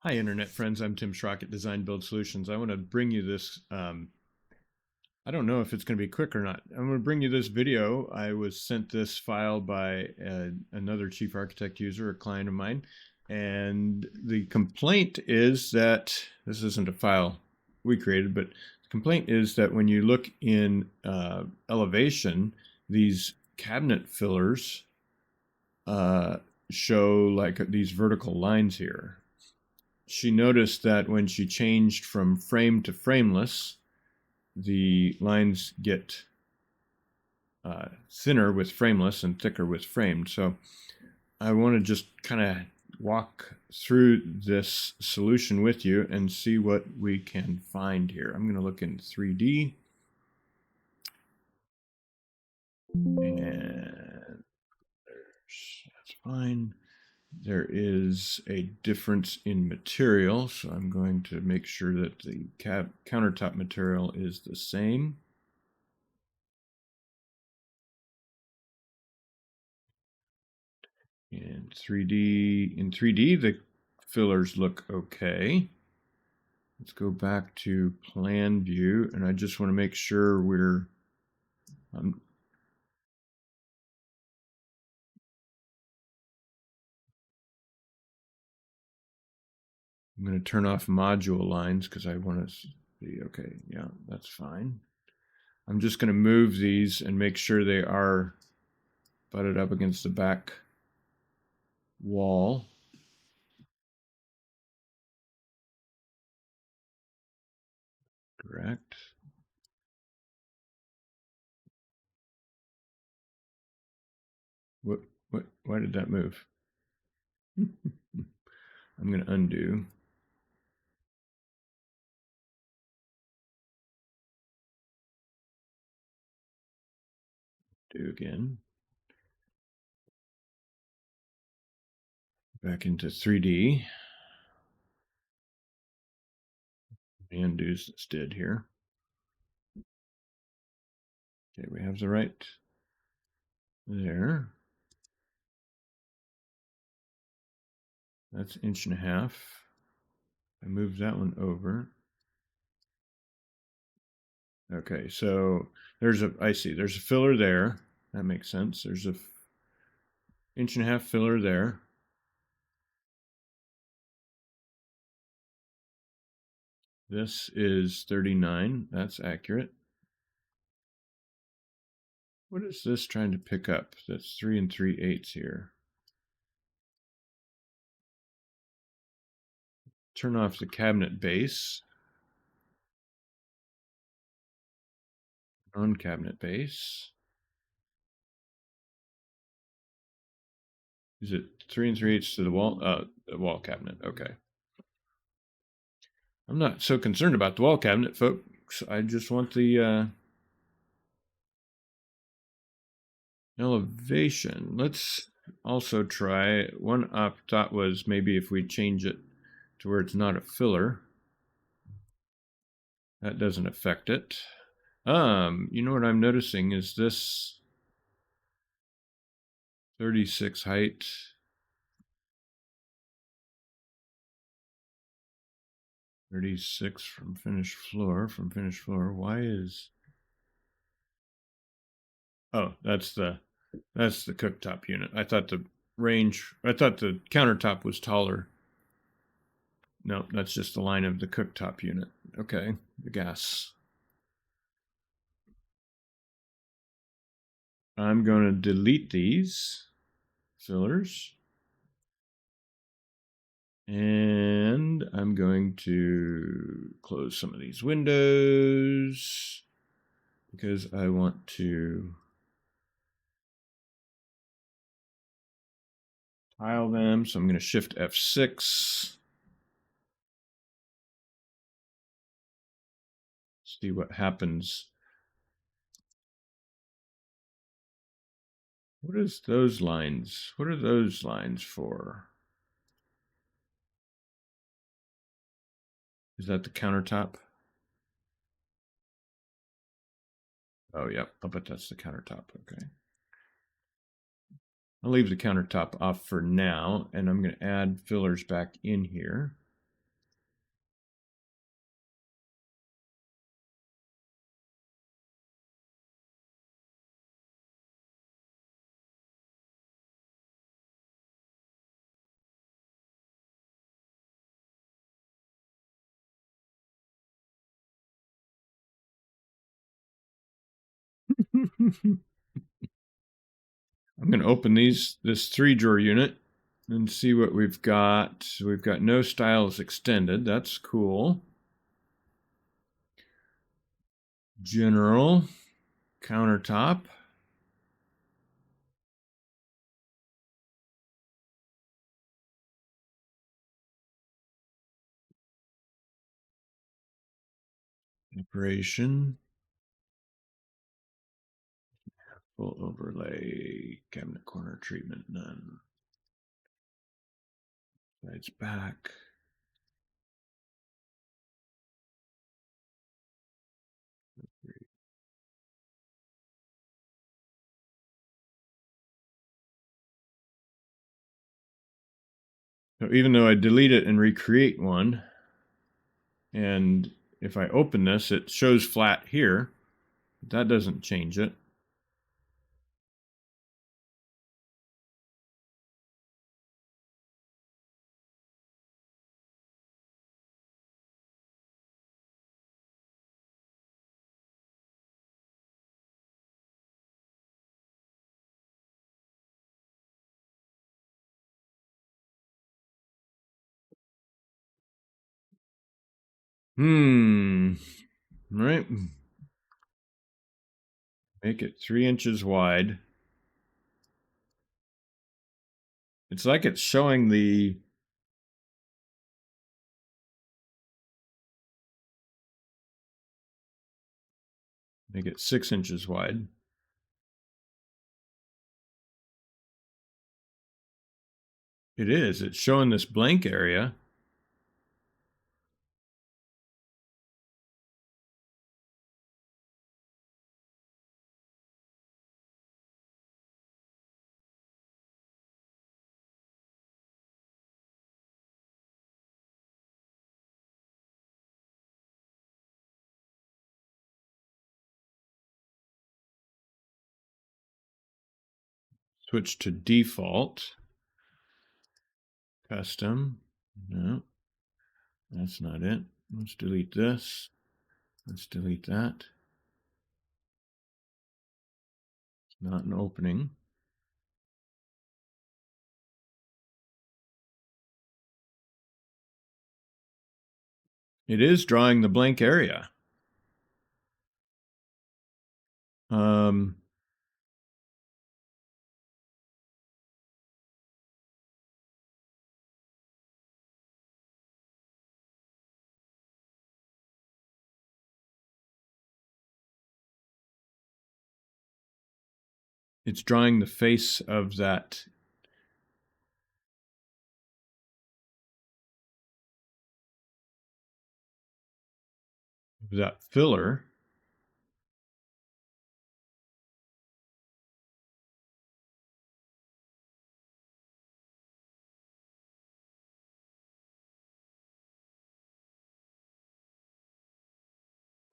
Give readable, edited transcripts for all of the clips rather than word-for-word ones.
Hi, Internet friends. I'm Tim Schrock at Design Build Solutions. I want to bring you this. I don't know if it's going to be quick or not. I'm going to bring you this video. I was sent this file by another chief architect user, a client of mine. And the complaint is that this isn't a file we created, but the complaint is that when you look in elevation, these cabinet fillers show like these vertical lines here. She noticed that when she changed from frame to frameless, the lines get thinner with frameless and thicker with framed. So I want to just kind of walk through this solution with you and see what we can find here. I'm going to look in 3D. And that's fine. There is a difference in material, so I'm going to make sure that the countertop material is the same. In 3D, the fillers look okay. Let's go back to plan view, and I just want to make sure we're I'm going to turn off module lines because I want to see, okay, yeah, that's fine. I'm just going to move these and make sure they are butted up against the back wall. Correct. Why did that move? I'm going to undo. Do again. Back into 3D. Undo's instead here. Okay, we have the right there. That's 1.5 inches. I moved that one over. Okay, so I see, there's a filler there. That makes sense. There's a 1.5 inch filler there. This is 39. That's accurate. What is this trying to pick up? That's 3 3/8 here. Turn off the cabinet base. On cabinet base. Is it 3 3/8 to the wall cabinet? Okay. I'm not so concerned about the wall cabinet, folks. I just want the elevation. Let's also try one thought was maybe if we change it to where it's not a filler. That doesn't affect it. You know what I'm noticing is this 36 height. .36 from finished floor. Why is? Oh, that's the cooktop unit. I thought the countertop was taller. No, that's just the line of the cooktop unit. Okay, the gas. I'm going to delete these fillers. And I'm going to close some of these windows because I want to tile them. So I'm going to shift F6. See what happens. What is those lines? What are those lines for? Is that the countertop? Oh, yep. I'll bet that's the countertop. Okay. I'll leave the countertop off for now, and I'm going to add fillers back in here. I'm going to open this 3-drawer unit and see what we've got. We've got no styles extended. That's cool. General, countertop. Decoration. Full overlay. Cabinet corner treatment, none. Sides back. So even though I delete it and recreate one, and if I open this, it shows flat here. That doesn't change it. Right. Make it 3 inches wide. It's like it's showing the make it 6 inches wide. It is. It's showing this blank area. Switch to default. Custom. No, that's not it. Let's delete this. Let's delete that. It's not an opening. It is drawing the blank area. It's drawing the face of that. That filler.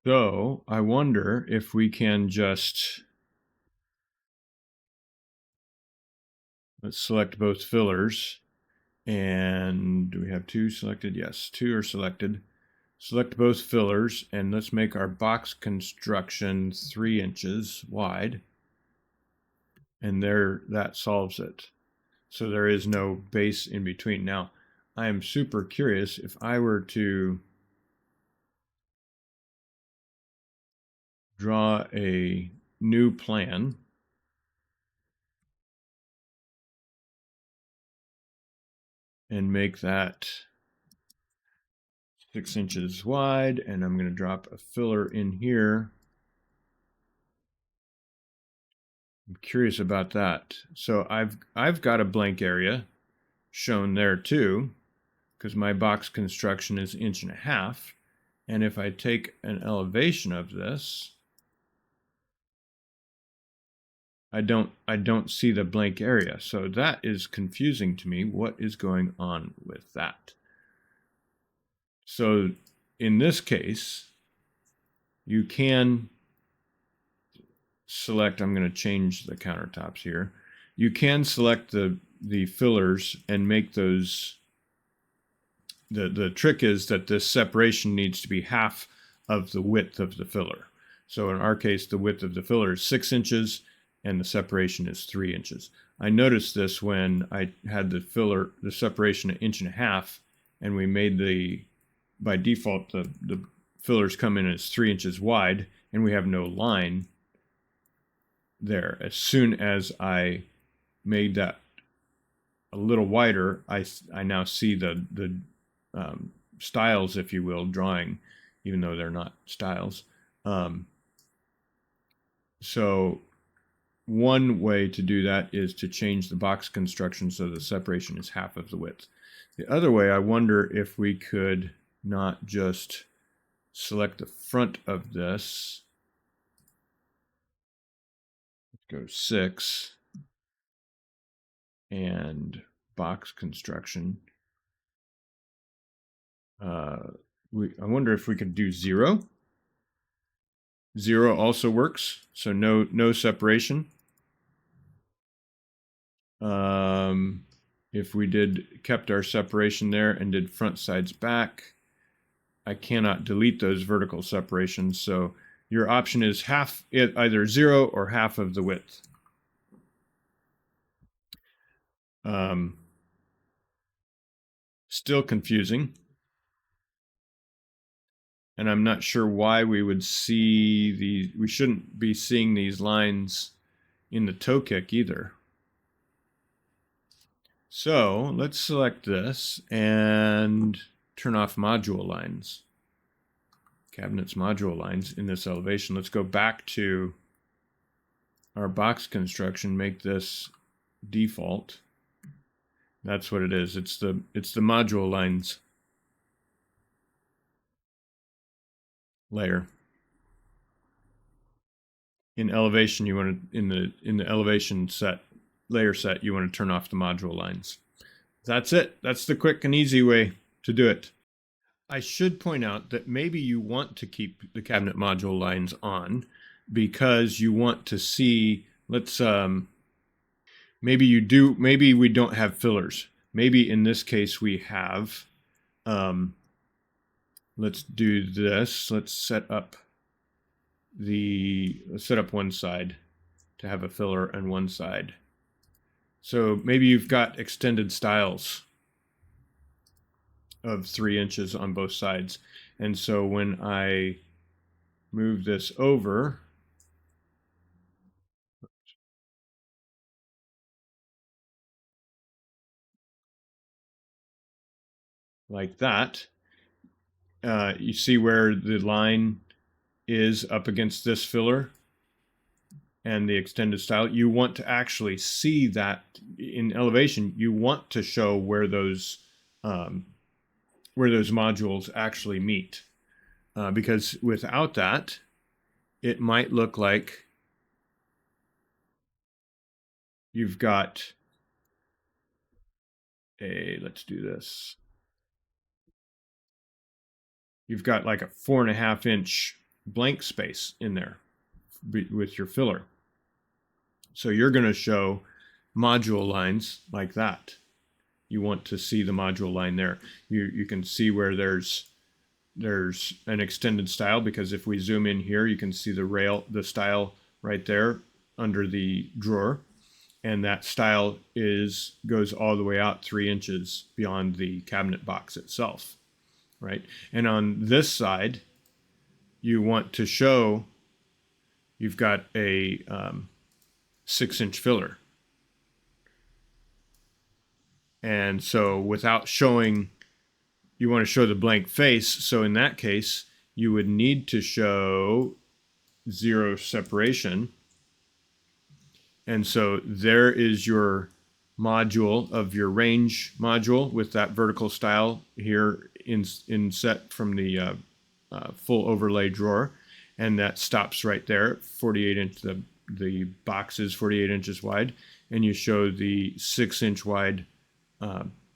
So I wonder if we can just, let's select both fillers. And do we have 2 selected? Yes, 2 are selected. Select both fillers and let's make our box construction 3 inches wide. And there, that solves it. So there is no base in between. Now, I am super curious if I were to draw a new plan. And make that 6 inches wide, and I'm going to drop a filler in here. I'm curious about that. So I've got a blank area shown there too, because my box construction is 1.5 inches. And if I take an elevation of this, I don't see the blank area. So that is confusing to me. What is going on with that? So in this case, you can select, I'm going to change the countertops here. You can select the fillers and make those, the trick is that this separation needs to be half of the width of the filler. So in our case, the width of the filler is 6 inches and the separation is 3 inches. I noticed this when I had the filler, the separation 1.5 inches, and we made by default, the fillers come in as 3 inches wide, and we have no line there. As soon as I made that a little wider, I now see the styles, if you will, drawing, even though they're not styles. So one way to do that is to change the box construction so the separation is half of the width. The other way, I wonder if we could not just select the front of this. Let's go 6 and box construction. I wonder if we could do 0. 0 also works, so no separation. If we kept our separation there and did front sides back, I cannot delete those vertical separations. So your option is either 0 or half of the width. Still confusing. And I'm not sure why we would see we shouldn't be seeing these lines in the toe kick either. So let's select this and turn off module lines. Cabinets module lines in this elevation. Let's go back to our box construction, make this default. That's what it is. It's the module lines layer. In elevation, you want to in the elevation layer set, you want to turn off the module lines. That's it. That's the quick and easy way to do it. I should point out that maybe you want to keep the cabinet module lines on because you want to see, maybe we don't have fillers. Maybe in this case we have, let's do this. Let's set up one side to have a filler on one side. So maybe you've got extended styles of 3 inches on both sides. And so when I move this over, like that, you see where the line is up against this filler and the extended style. You want to actually see that in elevation. You want to show where those modules actually meet, because without that, it might look like you've got let's do this. You've got like a 4.5 inch blank space in there with your filler. So you're going to show module lines like that. You want to see the module line there. You can see where there's an extended style, because if we zoom in here, you can see the style right there under the drawer, and that style goes all the way out 3 inches beyond the cabinet box itself, right? And on this side, you want to show you've got a 6-inch filler. And so without showing, you want to show the blank face. So in that case, you would need to show 0 separation. And so there is your module of your range module with that vertical style here inset from the full overlay drawer. And that stops right there, 48 inch, the box is 48 inches wide. And you show the 6-inch wide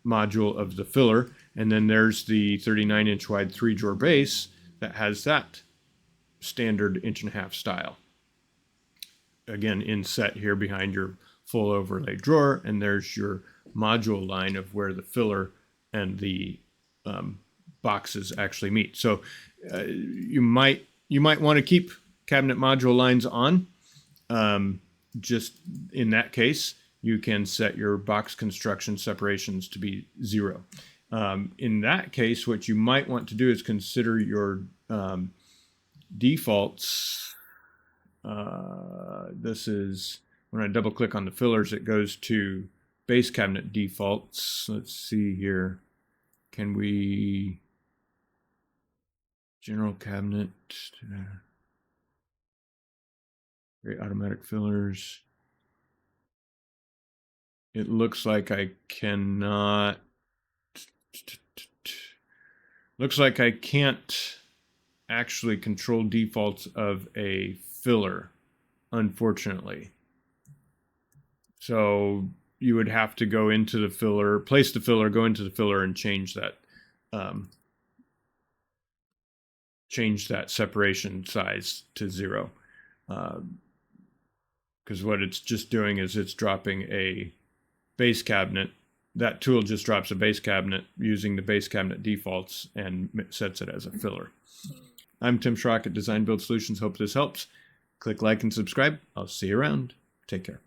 module of the filler, and then there's the 39-inch wide 3-drawer base that has that standard 1.5-inch style. Again, inset here behind your full overlay drawer, and there's your module line of where the filler and the boxes actually meet. So you might want to keep cabinet module lines on, just in that case, you can set your box construction separations to be 0. In that case, what you might want to do is consider your defaults. This is when I double click on the fillers, it goes to base cabinet defaults. Let's see here. Can we general cabinet, create automatic fillers? It looks like I cannot. Looks like I can't actually control defaults of a filler, unfortunately. So you would have to go into the filler, place the filler, go into the filler, and change that separation size to 0. Because what it's just doing is it's dropping a base cabinet. That tool just drops a base cabinet using the base cabinet defaults and sets it as a filler. I'm Tim Schrock at Design Build Solutions. Hope this helps. Click like and subscribe. I'll see you around. Take care.